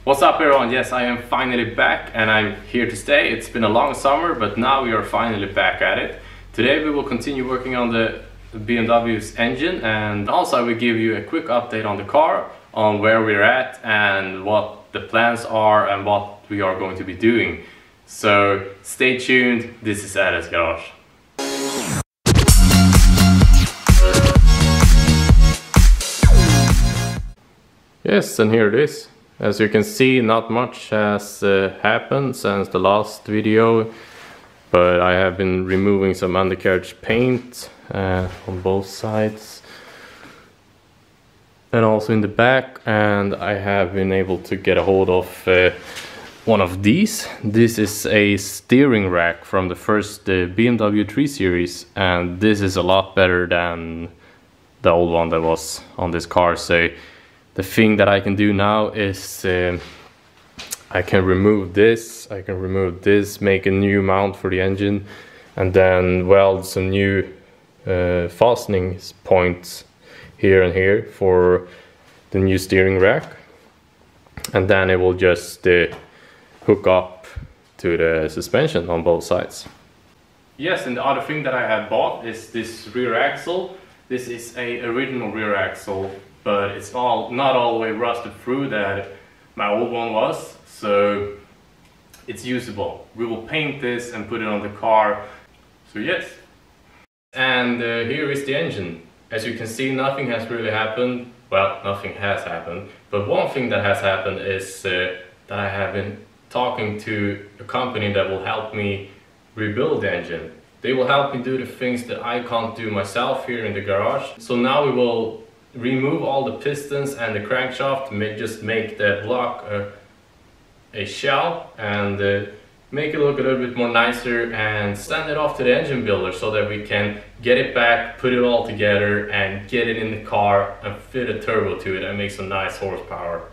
What's up everyone? Yes, I am finally back and I'm here to stay. It's been a long summer, but now we are finally back at it. Today we will continue working on the BMW's engine, and also I will give you a quick update on the car, on where we're at and what the plans are and what we are going to be doing. So stay tuned, this is Adam's Garage. Yes, and here it is. As you can see, not much has happened since the last video, but I have been removing some undercarriage paint on both sides and also in the back, and I have been able to get a hold of one of these. This is a steering rack from the first BMW 3 Series, and this is a lot better than the old one that was on this car. So the thing that I can do now is I can remove this, make a new mount for the engine, and then weld some new fastening points here and here for the new steering rack, and then it will just hook up to the suspension on both sides. Yes, and the other thing that I have bought is this rear axle. This is a original rear axle, but it's not all the way rusted through that my old one was, so it's usable. We will paint this and put it on the car. So yes. And here is the engine. As you can see, nothing has really happened. Well, nothing has happened, but one thing that has happened is that I have been talking to a company that will help me rebuild the engine. They will help me do the things that I can't do myself here in the garage. So now we will remove all the pistons and the crankshaft, just make the block a shell, and make it look a little bit more nicer and send it off to the engine builder so that we can get it back, put it all together and get it in the car and fit a turbo to it and make some nice horsepower.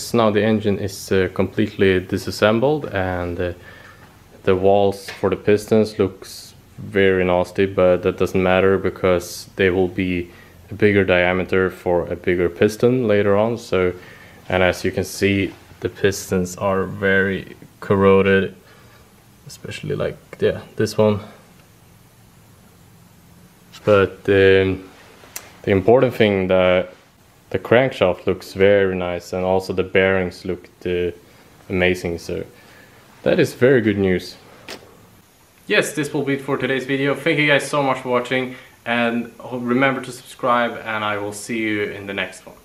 because now the engine is completely disassembled, and the walls for the pistons looks very nasty, but that doesn't matter because they will be a bigger diameter for a bigger piston later on. So, and as you can see, the pistons are very corroded, especially like, yeah, this one. But the important thing, that the crankshaft looks very nice, and also the bearings looked amazing, so that is very good news. Yes, this will be it for today's video. Thank you guys so much for watching, and remember to subscribe, and I will see you in the next one.